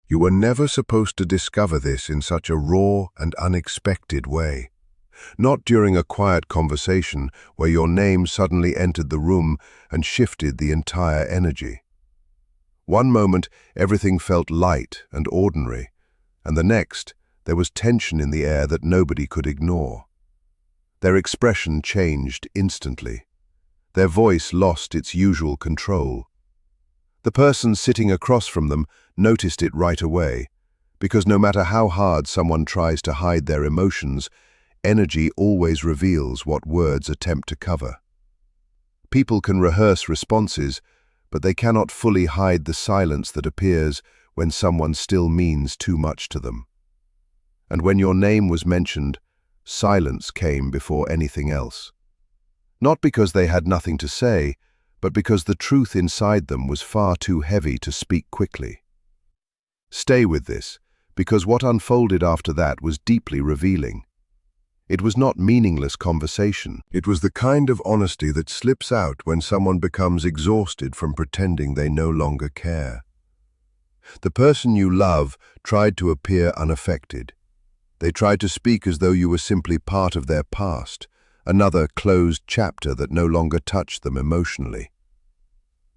You were never supposed to discover this in such a raw and unexpected way. Not during a quiet conversation where your name suddenly entered the room and shifted the entire energy. One moment, everything felt light and ordinary, and the next, there was tension in the air that nobody could ignore. Their expression changed instantly. Their voice lost its usual control. The person sitting across from them noticed it right away, because no matter how hard someone tries to hide their emotions, energy always reveals what words attempt to cover. People can rehearse responses, but they cannot fully hide the silence that appears when someone still means too much to them. And when your name was mentioned, silence came before anything else. Not because they had nothing to say, but because the truth inside them was far too heavy to speak quickly. Stay with this, because what unfolded after that was deeply revealing. It was not meaningless conversation. It was the kind of honesty that slips out when someone becomes exhausted from pretending they no longer care. The person you love tried to appear unaffected. They tried to speak as though you were simply part of their past, another closed chapter that no longer touched them emotionally.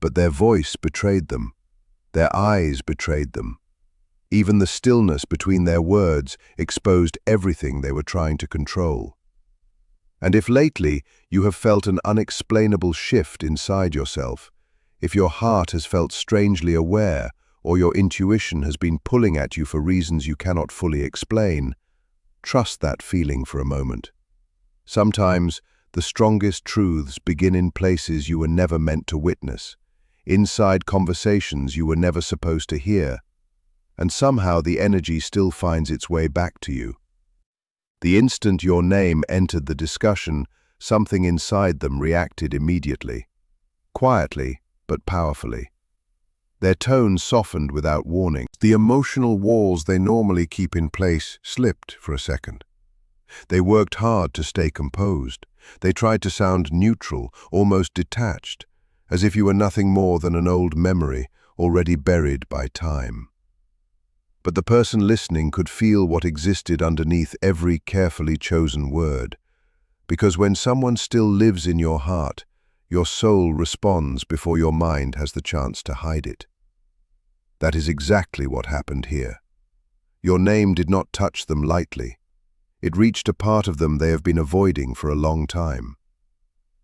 But their voice betrayed them. Their eyes betrayed them. Even the stillness between their words exposed everything they were trying to control. And if lately you have felt an unexplainable shift inside yourself, if your heart has felt strangely aware, or your intuition has been pulling at you for reasons you cannot fully explain, trust that feeling for a moment. Sometimes the strongest truths begin in places you were never meant to witness, inside conversations you were never supposed to hear, and somehow the energy still finds its way back to you. The instant your name entered the discussion, something inside them reacted immediately, quietly but powerfully. Their tone softened without warning. The emotional walls they normally keep in place slipped for a second. They worked hard to stay composed. They tried to sound neutral, almost detached, as if you were nothing more than an old memory already buried by time. But the person listening could feel what existed underneath every carefully chosen word, because when someone still lives in your heart, your soul responds before your mind has the chance to hide it. That is exactly what happened here. Your name did not touch them lightly. It reached a part of them they have been avoiding for a long time.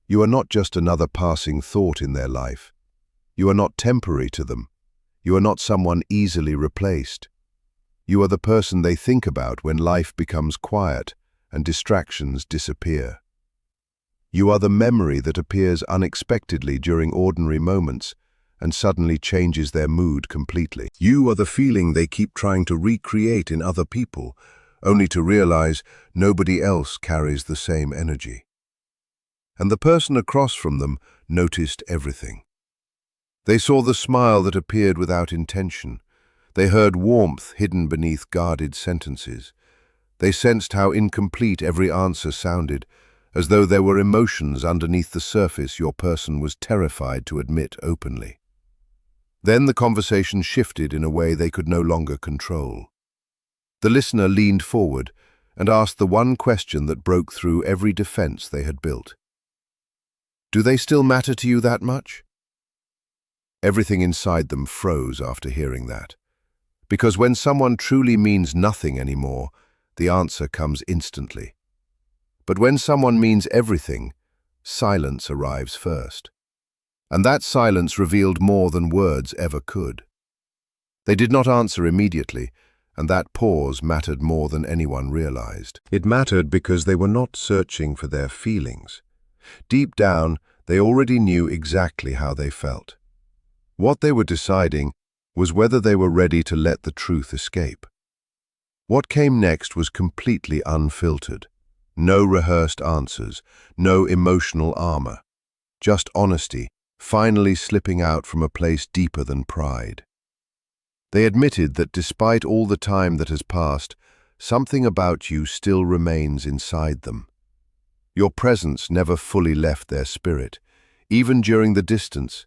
You are not just another passing thought in their life. You are not temporary to them. You are not someone easily replaced. You are the person they think about when life becomes quiet and distractions disappear. You are the memory that appears unexpectedly during ordinary moments and suddenly changes their mood completely. You are the feeling they keep trying to recreate in other people, only to realize nobody else carries the same energy. And the person across from them noticed everything. They saw the smile that appeared without intention. They heard warmth hidden beneath guarded sentences. They sensed how incomplete every answer sounded, as though there were emotions underneath the surface your person was terrified to admit openly. Then the conversation shifted in a way they could no longer control. The listener leaned forward and asked the one question that broke through every defense they had built. "Do they still matter to you that much?" Everything inside them froze after hearing that. Because when someone truly means nothing anymore, the answer comes instantly. But when someone means everything, silence arrives first. And that silence revealed more than words ever could. They did not answer immediately, and that pause mattered more than anyone realized. It mattered because they were not searching for their feelings. Deep down, they already knew exactly how they felt. What they were deciding was whether they were ready to let the truth escape. What came next was completely unfiltered. No rehearsed answers, no emotional armor. Just honesty, finally slipping out from a place deeper than pride. They admitted that despite all the time that has passed, something about you still remains inside them. Your presence never fully left their spirit, even during the distance,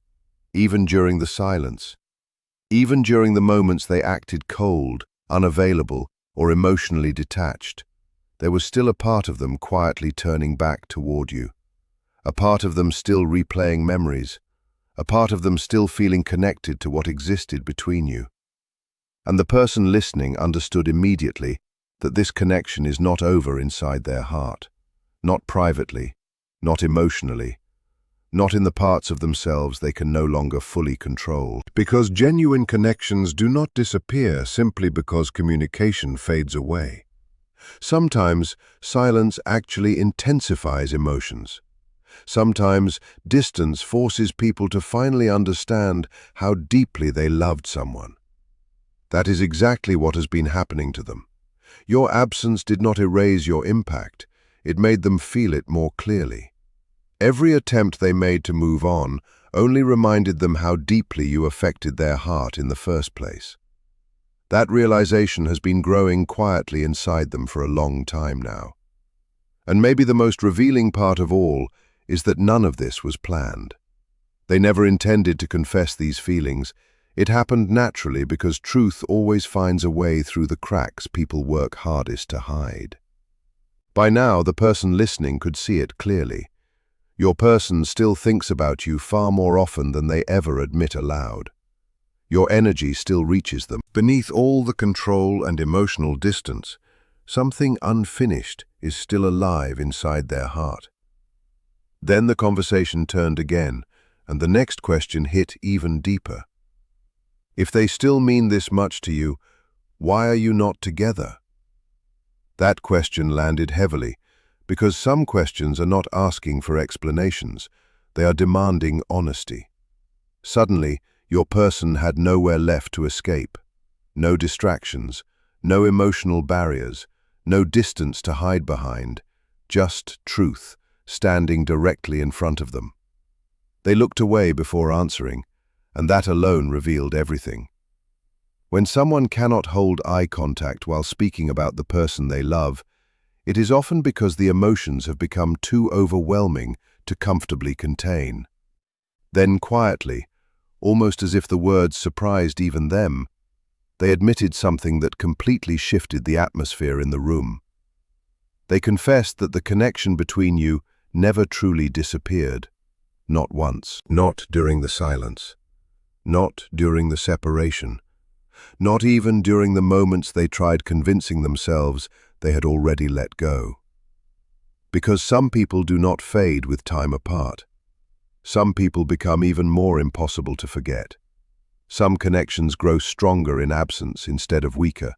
even during the silence. Even during the moments they acted cold, unavailable, or emotionally detached, there was still a part of them quietly turning back toward you. A part of them still replaying memories. A part of them still feeling connected to what existed between you. And the person listening understood immediately that this connection is not over inside their heart. Not privately, not emotionally, not in the parts of themselves they can no longer fully control. Because genuine connections do not disappear simply because communication fades away. Sometimes silence actually intensifies emotions. Sometimes distance forces people to finally understand how deeply they loved someone. That is exactly what has been happening to them. Your absence did not erase your impact, it made them feel it more clearly. Every attempt they made to move on only reminded them how deeply you affected their heart in the first place. That realization has been growing quietly inside them for a long time now. And maybe the most revealing part of all is that none of this was planned. They never intended to confess these feelings. It happened naturally because truth always finds a way through the cracks people work hardest to hide. By now, the person listening could see it clearly. Your person still thinks about you far more often than they ever admit aloud. Your energy still reaches them. Beneath all the control and emotional distance, something unfinished is still alive inside their heart. Then the conversation turned again, and the next question hit even deeper. If they still mean this much to you, why are you not together? That question landed heavily, because some questions are not asking for explanations, they are demanding honesty. Suddenly, your person had nowhere left to escape. No distractions, no emotional barriers, no distance to hide behind, just truth standing directly in front of them. They looked away before answering, and that alone revealed everything. When someone cannot hold eye contact while speaking about the person they love, it is often because the emotions have become too overwhelming to comfortably contain. Then quietly, almost as if the words surprised even them, they admitted something that completely shifted the atmosphere in the room. They confessed that the connection between you never truly disappeared. Not once. Not during the silence. Not during the separation. Not even during the moments they tried convincing themselves they had already let go. Because some people do not fade with time apart. Some people become even more impossible to forget. Some connections grow stronger in absence instead of weaker.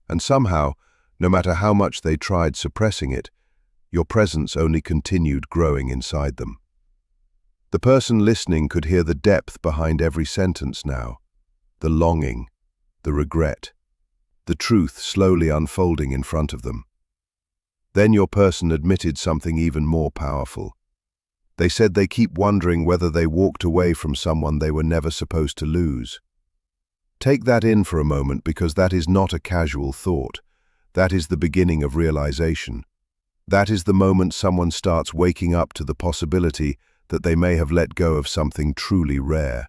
And somehow, no matter how much they tried suppressing it, your presence only continued growing inside them. The person listening could hear the depth behind every sentence now, the longing, the regret, the truth slowly unfolding in front of them. Then your person admitted something even more powerful. They said they keep wondering whether they walked away from someone they were never supposed to lose. Take that in for a moment, because that is not a casual thought. That is the beginning of realization. That is the moment someone starts waking up to the possibility that they may have let go of something truly rare,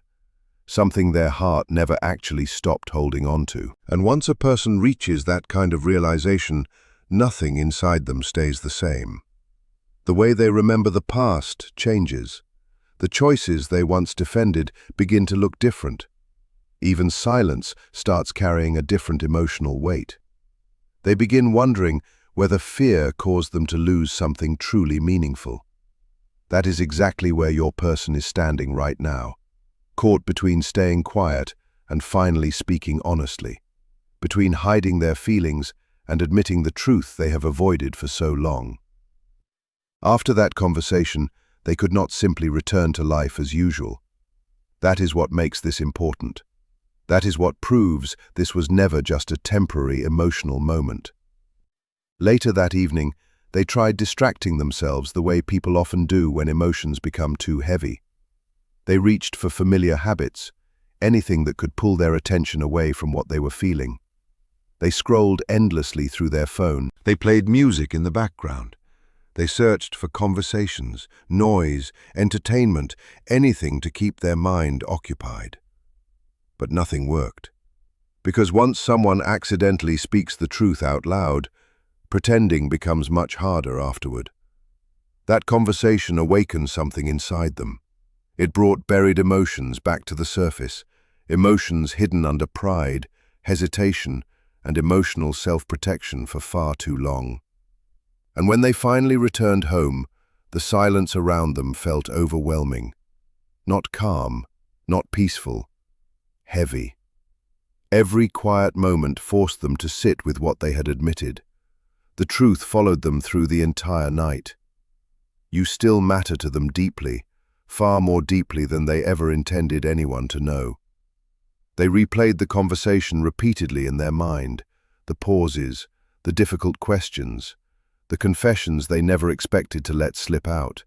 something their heart never actually stopped holding on to. And once a person reaches that kind of realization, nothing inside them stays the same. The way they remember the past changes. The choices they once defended begin to look different. Even silence starts carrying a different emotional weight. They begin wondering whether fear caused them to lose something truly meaningful. That is exactly where your person is standing right now, caught between staying quiet and finally speaking honestly, between hiding their feelings and admitting the truth they have avoided for so long. After that conversation, they could not simply return to life as usual. That is what makes this important. That is what proves this was never just a temporary emotional moment. Later that evening, they tried distracting themselves the way people often do when emotions become too heavy. They reached for familiar habits, anything that could pull their attention away from what they were feeling. They scrolled endlessly through their phone. They played music in the background. They searched for conversations, noise, entertainment, anything to keep their mind occupied. But nothing worked. Because once someone accidentally speaks the truth out loud, pretending becomes much harder afterward. That conversation awakened something inside them. It brought buried emotions back to the surface, emotions hidden under pride, hesitation, and emotional self-protection for far too long. And when they finally returned home, the silence around them felt overwhelming. Not calm, not peaceful, heavy. Every quiet moment forced them to sit with what they had admitted. The truth followed them through the entire night. You still matter to them deeply, far more deeply than they ever intended anyone to know. They replayed the conversation repeatedly in their mind, the pauses, the difficult questions, the confessions they never expected to let slip out.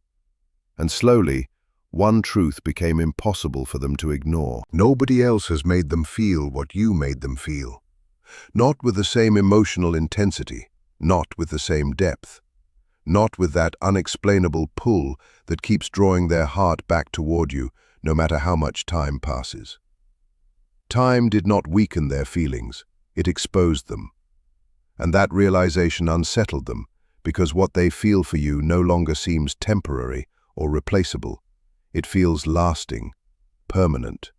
And slowly, one truth became impossible for them to ignore. Nobody else has made them feel what you made them feel. Not with the same emotional intensity, not with the same depth, not with that unexplainable pull that keeps drawing their heart back toward you no matter how much time passes. Time did not weaken their feelings, it exposed them. And that realization unsettled them, because what they feel for you no longer seems temporary or replaceable. It feels lasting, permanent.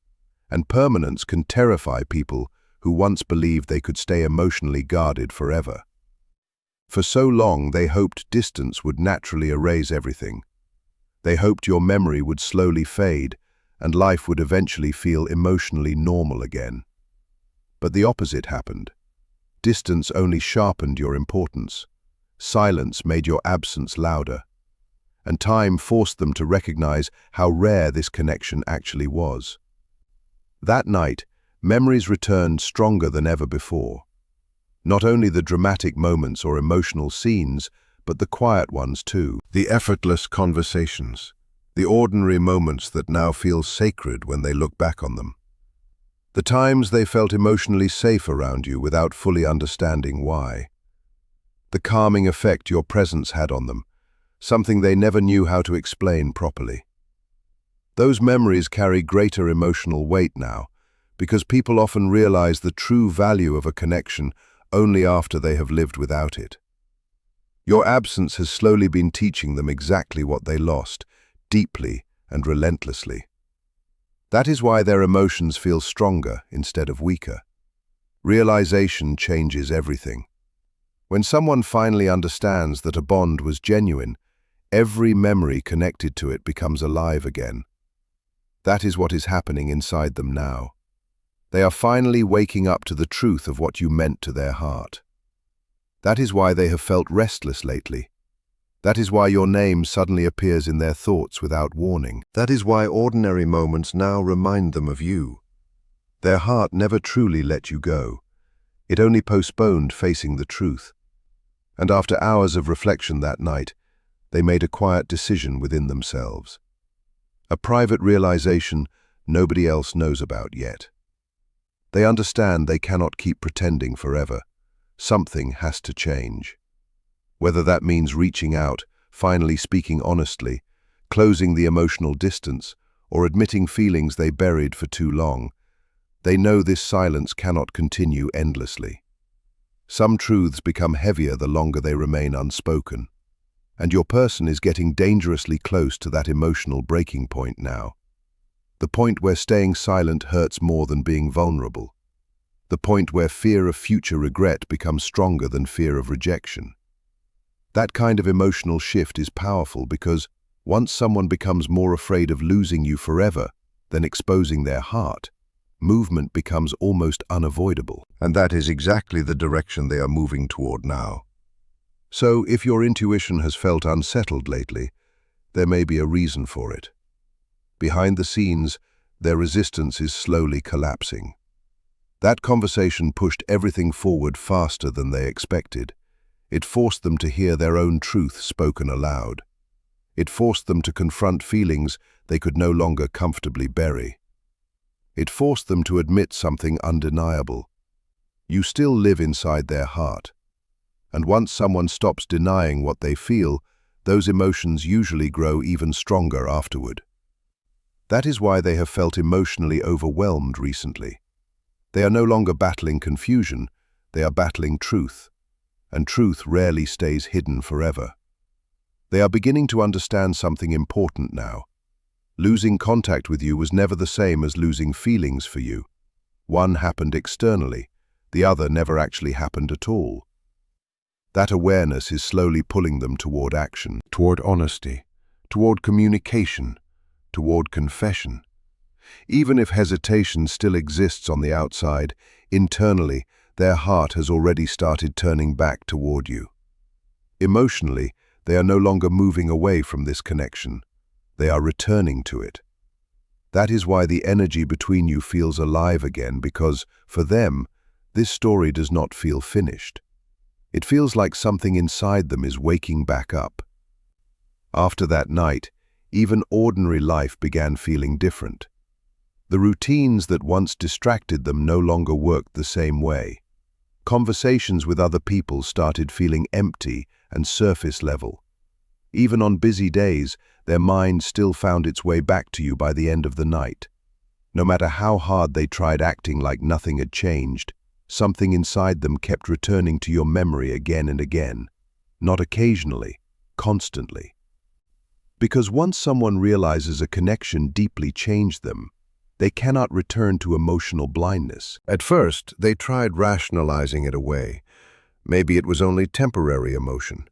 And permanence can terrify people who once believed they could stay emotionally guarded forever. For so long they hoped distance would naturally erase everything. They hoped your memory would slowly fade and life would eventually feel emotionally normal again. But the opposite happened. Distance only sharpened your importance. Silence made your absence louder. And time forced them to recognize how rare this connection actually was. That night, memories returned stronger than ever before. Not only the dramatic moments or emotional scenes, but the quiet ones too. The effortless conversations, the ordinary moments that now feel sacred when they look back on them. The times they felt emotionally safe around you without fully understanding why. The calming effect your presence had on them, something they never knew how to explain properly. Those memories carry greater emotional weight now, because people often realize the true value of a connection only after they have lived without it. Your absence has slowly been teaching them exactly what they lost, deeply and relentlessly. That is why their emotions feel stronger instead of weaker. Realization changes everything. When someone finally understands that a bond was genuine, every memory connected to it becomes alive again. That is what is happening inside them now. They are finally waking up to the truth of what you meant to their heart. That is why they have felt restless lately. That is why your name suddenly appears in their thoughts without warning. That is why ordinary moments now remind them of you. Their heart never truly let you go. It only postponed facing the truth. And after hours of reflection that night, they made a quiet decision within themselves. A private realization nobody else knows about yet. They understand they cannot keep pretending forever. Something has to change. Whether that means reaching out, finally speaking honestly, closing the emotional distance, or admitting feelings they buried for too long, they know this silence cannot continue endlessly. Some truths become heavier the longer they remain unspoken. And your person is getting dangerously close to that emotional breaking point now. The point where staying silent hurts more than being vulnerable. The point where fear of future regret becomes stronger than fear of rejection. That kind of emotional shift is powerful because once someone becomes more afraid of losing you forever than exposing their heart, movement becomes almost unavoidable. And that is exactly the direction they are moving toward now. So, if your intuition has felt unsettled lately, there may be a reason for it. Behind the scenes, their resistance is slowly collapsing. That conversation pushed everything forward faster than they expected. It forced them to hear their own truth spoken aloud. It forced them to confront feelings they could no longer comfortably bury. It forced them to admit something undeniable. You still live inside their heart. And once someone stops denying what they feel, those emotions usually grow even stronger afterward. That is why they have felt emotionally overwhelmed recently. They are no longer battling confusion, they are battling truth, and truth rarely stays hidden forever. They are beginning to understand something important now. Losing contact with you was never the same as losing feelings for you. One happened externally, the other never actually happened at all. That awareness is slowly pulling them toward action, toward honesty, toward communication, toward confession. Even if hesitation still exists on the outside, internally, their heart has already started turning back toward you. Emotionally, they are no longer moving away from this connection. They are returning to it. That is why the energy between you feels alive again, because, for them, this story does not feel finished. It feels like something inside them is waking back up. After that night, even ordinary life began feeling different. The routines that once distracted them no longer worked the same way. Conversations with other people started feeling empty and surface level. Even on busy days, their mind still found its way back to you by the end of the night. No matter how hard they tried acting like nothing had changed, something inside them kept returning to your memory again and again. Not occasionally, constantly. Because once someone realizes a connection deeply changed them, they cannot return to emotional blindness. At first, they tried rationalizing it away. Maybe it was only temporary emotion.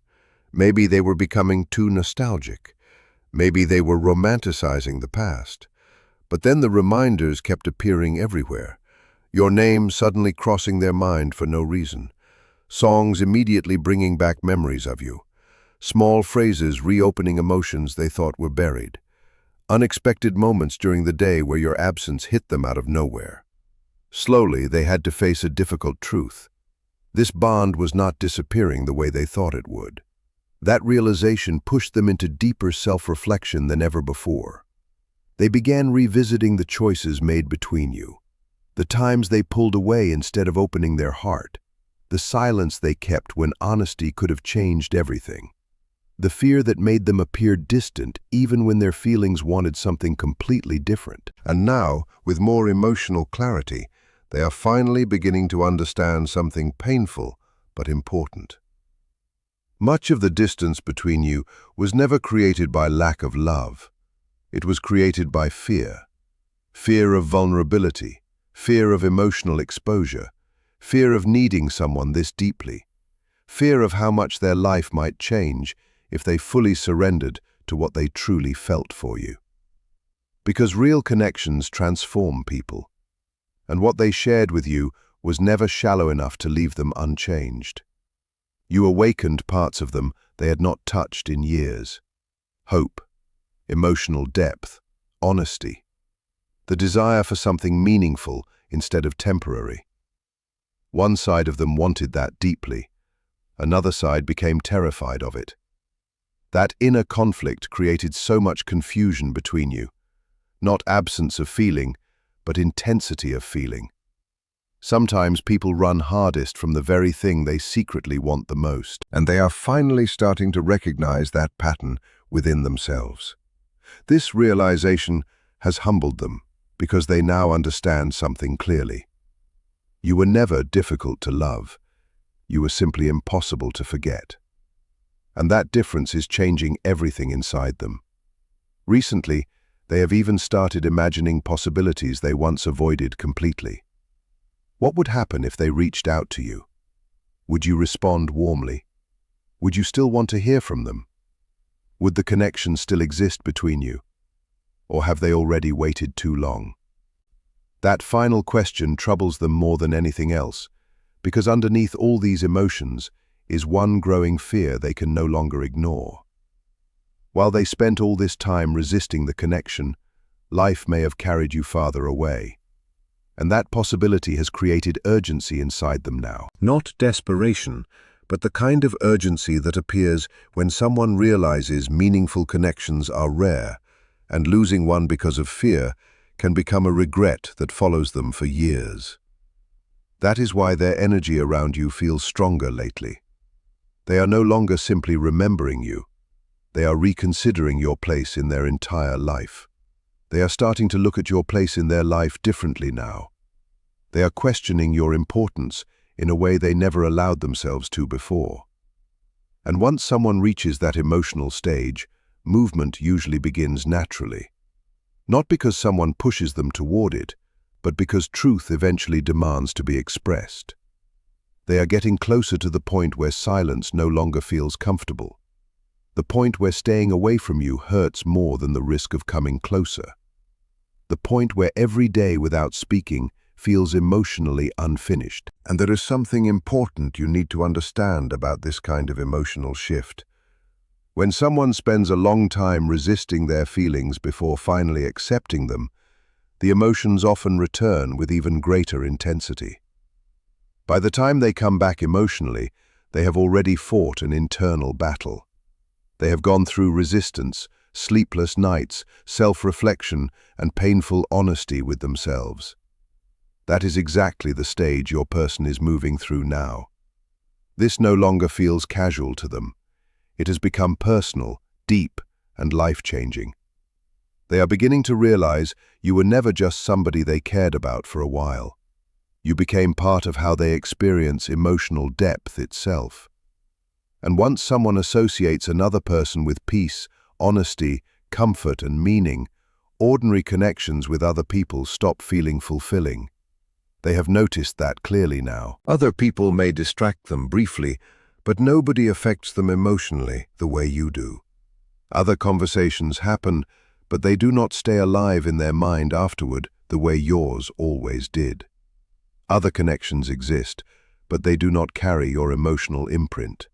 Maybe they were becoming too nostalgic. Maybe they were romanticizing the past. But then the reminders kept appearing everywhere. Your name suddenly crossing their mind for no reason. Songs immediately bringing back memories of you. Small phrases reopening emotions they thought were buried. Unexpected moments during the day where your absence hit them out of nowhere. Slowly, they had to face a difficult truth. This bond was not disappearing the way they thought it would. That realization pushed them into deeper self-reflection than ever before. They began revisiting the choices made between you, the times they pulled away instead of opening their heart, the silence they kept when honesty could have changed everything, the fear that made them appear distant even when their feelings wanted something completely different. And now, with more emotional clarity, they are finally beginning to understand something painful but important. Much of the distance between you was never created by lack of love. It was created by fear. Fear of vulnerability, fear of emotional exposure, fear of needing someone this deeply, fear of how much their life might change if they fully surrendered to what they truly felt for you. Because real connections transform people, and what they shared with you was never shallow enough to leave them unchanged. You awakened parts of them they had not touched in years. Hope, emotional depth, honesty, the desire for something meaningful instead of temporary. One side of them wanted that deeply. Another side became terrified of it. That inner conflict created so much confusion between you. Not absence of feeling, but intensity of feeling. Sometimes people run hardest from the very thing they secretly want the most, and they are finally starting to recognize that pattern within themselves. This realization has humbled them because they now understand something clearly. You were never difficult to love. You were simply impossible to forget. And that difference is changing everything inside them. Recently, they have even started imagining possibilities they once avoided completely. What would happen if they reached out to you? Would you respond warmly? Would you still want to hear from them? Would the connection still exist between you? Or have they already waited too long? That final question troubles them more than anything else, because underneath all these emotions is one growing fear they can no longer ignore. While they spent all this time resisting the connection, life may have carried you farther away. And that possibility has created urgency inside them now. Not desperation, but the kind of urgency that appears when someone realizes meaningful connections are rare, and losing one because of fear can become a regret that follows them for years. That is why their energy around you feels stronger lately. They are no longer simply remembering you. They are reconsidering your place in their entire life. They are starting to look at your place in their life differently now. They are questioning your importance in a way they never allowed themselves to before. And once someone reaches that emotional stage, movement usually begins naturally. Not because someone pushes them toward it, but because truth eventually demands to be expressed. They are getting closer to the point where silence no longer feels comfortable. The point where staying away from you hurts more than the risk of coming closer. The point where every day without speaking feels emotionally unfinished. And there is something important you need to understand about this kind of emotional shift. When someone spends a long time resisting their feelings before finally accepting them, the emotions often return with even greater intensity. By the time they come back emotionally, they have already fought an internal battle. They have gone through resistance, sleepless nights, self-reflection, and painful honesty with themselves. That is exactly the stage your person is moving through now. This no longer feels casual to them. It has become personal, deep, and life-changing. They are beginning to realize you were never just somebody they cared about for a while. You became part of how they experience emotional depth itself. And once someone associates another person with peace, honesty, comfort, and meaning, ordinary connections with other people stop feeling fulfilling. They have noticed that clearly now. Other people may distract them briefly, but nobody affects them emotionally the way you do. Other conversations happen, but they do not stay alive in their mind afterward the way yours always did. Other connections exist, but they do not carry your emotional imprint.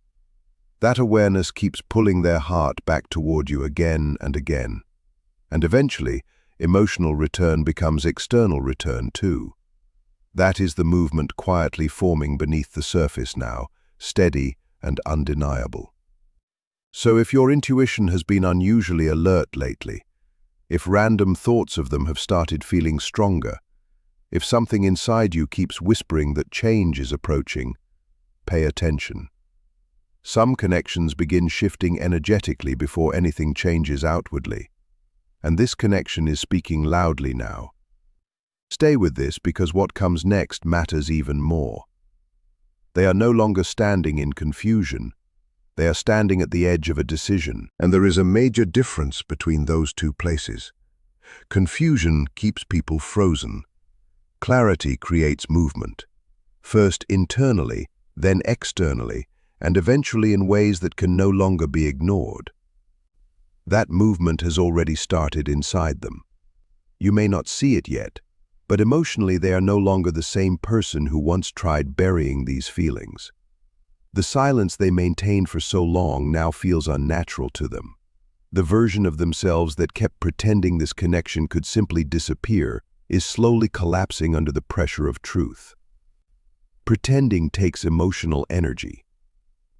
That awareness keeps pulling their heart back toward you again and again. And eventually, emotional return becomes external return too. That is the movement quietly forming beneath the surface now, steady and undeniable. So if your intuition has been unusually alert lately, if random thoughts of them have started feeling stronger, if something inside you keeps whispering that change is approaching, pay attention. Some connections begin shifting energetically before anything changes outwardly, and this connection is speaking loudly now. Stay with this because what comes next matters even more. They are no longer standing in confusion. They are standing at the edge of a decision, and there is a major difference between those two places. Confusion keeps people frozen. Clarity creates movement, first internally, then externally, and eventually in ways that can no longer be ignored. That movement has already started inside them. You may not see it yet, but emotionally they are no longer the same person who once tried burying these feelings. The silence they maintained for so long now feels unnatural to them. The version of themselves that kept pretending this connection could simply disappear is slowly collapsing under the pressure of truth. Pretending takes emotional energy.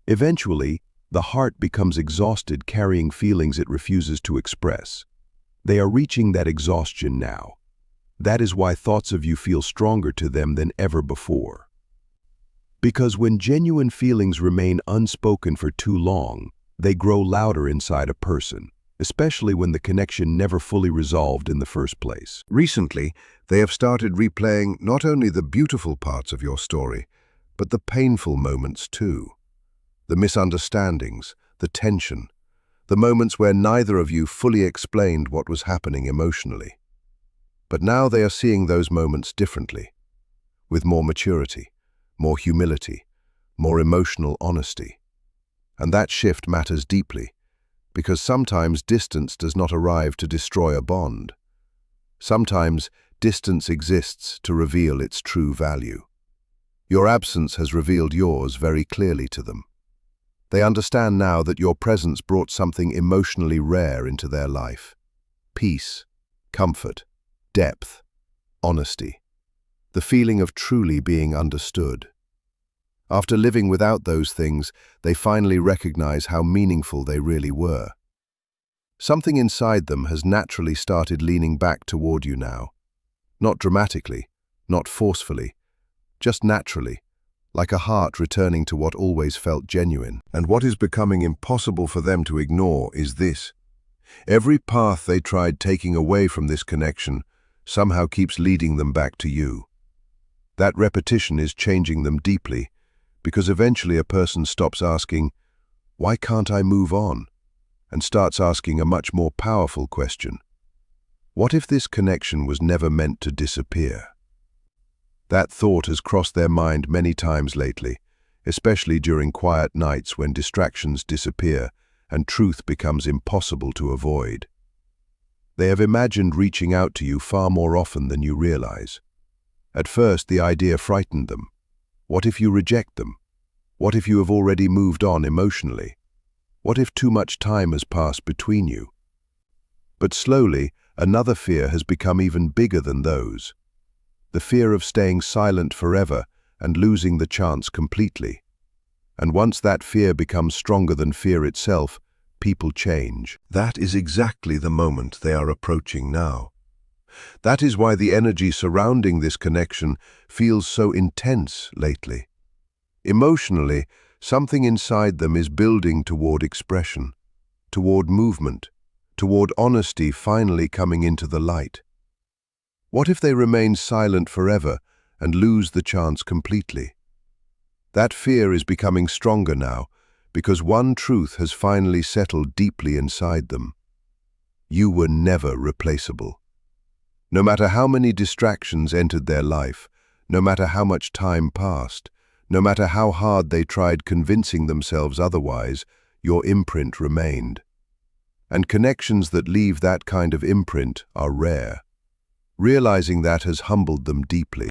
Eventually, the heart becomes exhausted carrying feelings it refuses to express. They are reaching that exhaustion now. That is why thoughts of you feel stronger to them than ever before. Because when genuine feelings remain unspoken for too long, they grow louder inside a person, especially when the connection never fully resolved in the first place. Recently, they have started replaying not only the beautiful parts of your story, but the painful moments too. The misunderstandings, the tension, the moments where neither of you fully explained what was happening emotionally. But now they are seeing those moments differently, with more maturity, more humility, more emotional honesty. And that shift matters deeply, because sometimes distance does not arrive to destroy a bond. Sometimes distance exists to reveal its true value. Your absence has revealed yours very clearly to them. They understand now that your presence brought something emotionally rare into their life. Peace, comfort, depth, honesty, the feeling of truly being understood. After living without those things, they finally recognize how meaningful they really were. Something inside them has naturally started leaning back toward you now. Not dramatically, not forcefully, just naturally, like a heart returning to what always felt genuine. And what is becoming impossible for them to ignore is this. Every path they tried taking away from this connection somehow keeps leading them back to you. That repetition is changing them deeply, because eventually a person stops asking, "Why can't I move on?" and starts asking a much more powerful question. What if this connection was never meant to disappear? That thought has crossed their mind many times lately, especially during quiet nights when distractions disappear and truth becomes impossible to avoid. They have imagined reaching out to you far more often than you realize. At first, the idea frightened them. What if you reject them? What if you have already moved on emotionally? What if too much time has passed between you? But slowly, another fear has become even bigger than those. The fear of staying silent forever and losing the chance completely. And once that fear becomes stronger than fear itself, people change. That is exactly the moment they are approaching now. That is why the energy surrounding this connection feels so intense lately. Emotionally, something inside them is building toward expression, toward movement, toward honesty finally coming into the light. What if they remain silent forever and lose the chance completely? That fear is becoming stronger now because one truth has finally settled deeply inside them. You were never replaceable. No matter how many distractions entered their life, no matter how much time passed, no matter how hard they tried convincing themselves otherwise, your imprint remained. And connections that leave that kind of imprint are rare. Realizing that has humbled them deeply.